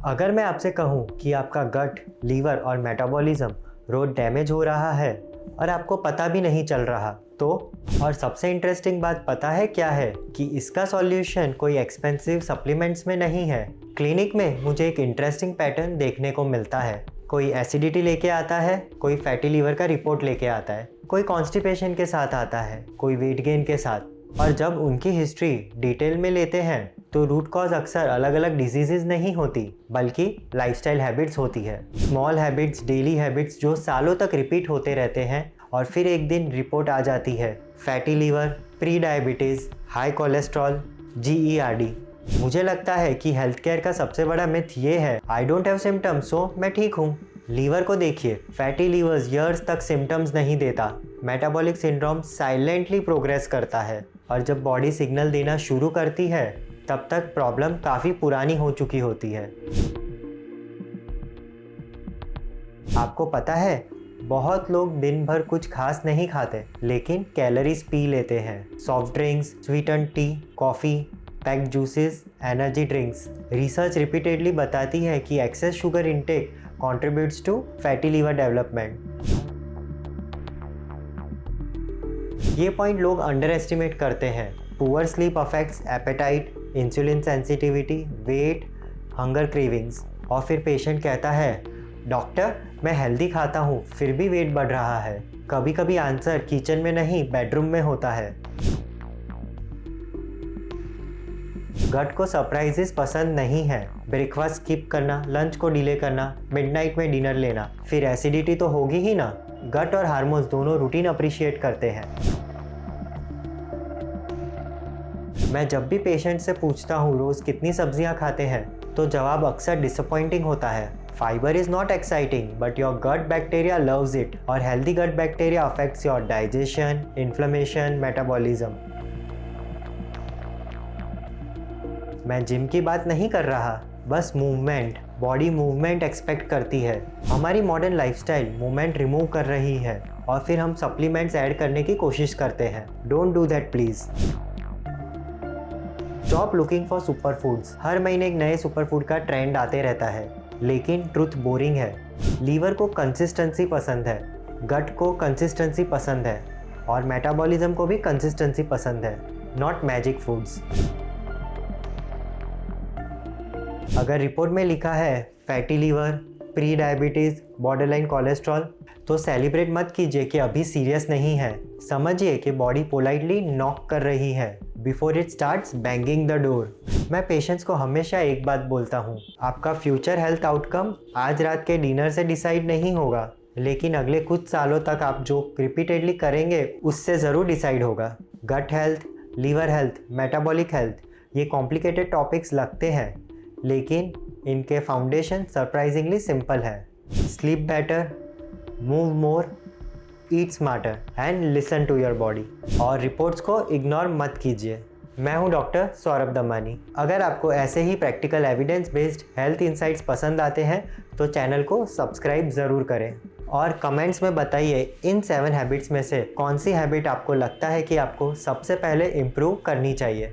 अगर मैं आपसे कहूँ कि आपका गट, लीवर और मेटाबॉलिज्म रोज डैमेज हो रहा है और आपको पता भी नहीं चल रहा तो, और सबसे इंटरेस्टिंग बात पता है क्या है कि इसका सॉल्यूशन कोई एक्सपेंसिव सप्लीमेंट्स में नहीं है। क्लिनिक में मुझे एक इंटरेस्टिंग पैटर्न देखने को मिलता है। कोई एसिडिटी लेके आता है, कोई फैटी लीवर का रिपोर्ट लेके आता है, कोई कॉन्स्टिपेशन के साथ आता है, कोई वेट गेन के साथ। और जब उनकी हिस्ट्री डिटेल में लेते हैं तो रूट कॉज अक्सर अलग अलग डिजीजेज नहीं होती बल्कि लाइफस्टाइल हैबिट्स होती है। स्मॉल हैबिट्स, डेली हैबिट्स जो सालों तक रिपीट होते रहते हैं और फिर एक दिन रिपोर्ट आ जाती है fatty liver, pre diabetes, high cholesterol, GERD। मुझे लगता है कि हेल्थ केयर का सबसे बड़ा मिथ ये है, आई डोंट हैव सिम्टम्स सो मैं ठीक हूँ। लीवर को देखिए, फैटी लीवर्स ईयर्स तक सिम्टम्स नहीं देता। मेटाबॉलिक सिंड्रोम साइलेंटली प्रोग्रेस करता है और जब बॉडी सिग्नल देना शुरू करती है तब तक प्रॉब्लम काफ़ी पुरानी हो चुकी होती है। आपको पता है, बहुत लोग दिन भर कुछ खास नहीं खाते लेकिन कैलोरीज पी लेते हैं। Soft drinks, sweeten tea, coffee, packed juices, energy drinks. Research repeatedly बताती है कि excess sugar intake contributes to fatty liver development। ये पॉइंट लोग अंडर एस्टिमेट करते हैं। Poor sleep affects appetite, insulin sensitivity, weight, hunger cravings. और फिर patient कहता है, डॉक्टर मैं हेल्दी खाता हूँ फिर भी वेट बढ़ रहा है। कभी कभी आंसर किचन में नहीं बेडरूम में होता है। गट को सरप्राइजेस पसंद नहीं है। ब्रेकफास्ट स्किप करना, लंच को डिले करना, मिडनाइट में डिनर लेना, फिर एसिडिटी तो होगी ही ना। गट और हार्मोन्स दोनों रूटीन अप्रिशिएट करते हैं। मैं जब भी पेशेंट से पूछता हूँ रोज कितनी सब्जियां खाते हैं तो जवाब अक्सर डिसअपॉइंटिंग होता है। Fibre is not exciting but your gut bacteria loves it और healthy gut bacteria affects your digestion, inflammation, metabolism. मैं जिम की बात नहीं कर रहा, बस मूवमेंट। बॉडी मूवमेंट एक्सपेक्ट करती है। हमारी मॉडर्न लाइफस्टाइल मूवमेंट रिमूव कर रही है और फिर हम सप्लीमेंट्स ऐड करने की कोशिश करते हैं। Don't do that please. Stop looking for super foods. हर महीने एक नए सुपर फूड का ट्रेंड आते रहता है लेकिन ट्रुथ बोरिंग है। लीवर को कंसिस्टेंसी पसंद है, गट को कंसिस्टेंसी पसंद है और मेटाबॉलिज्म को भी कंसिस्टेंसी पसंद है, नॉट मैजिक फूड्स। अगर रिपोर्ट में लिखा है fatty liver, pre diabetes, borderline cholesterol तो सेलिब्रेट मत कीजिए कि अभी सीरियस नहीं है। समझिए कि बॉडी पोलाइटली नॉक कर रही है before it starts banging the door. मैं पेशेंट्स को हमेशा एक बात बोलता हूँ, आपका फ्यूचर हेल्थ आउटकम आज रात के डिनर से डिसाइड नहीं होगा लेकिन अगले कुछ सालों तक आप जो रिपीटेडली करेंगे उससे ज़रूर डिसाइड होगा। Gut health, liver health, metabolic health, ये कॉम्प्लिकेटेड टॉपिक्स लगते हैं लेकिन इनके फाउंडेशन सरप्राइजिंगली सिंपल है। Sleep better, move more, eat smarter and listen to your body. और रिपोर्ट्स को इग्नोर मत कीजिए। मैं हूं डॉक्टर सौरभ दमानी। अगर आपको ऐसे ही practical evidence based health insights पसंद आते हैं तो चैनल को सब्सक्राइब ज़रूर करें और कमेंट्स में बताइए इन 7 हैबिट्स में से कौन सी हैबिट आपको लगता है कि आपको सबसे पहले इम्प्रूव करनी चाहिए।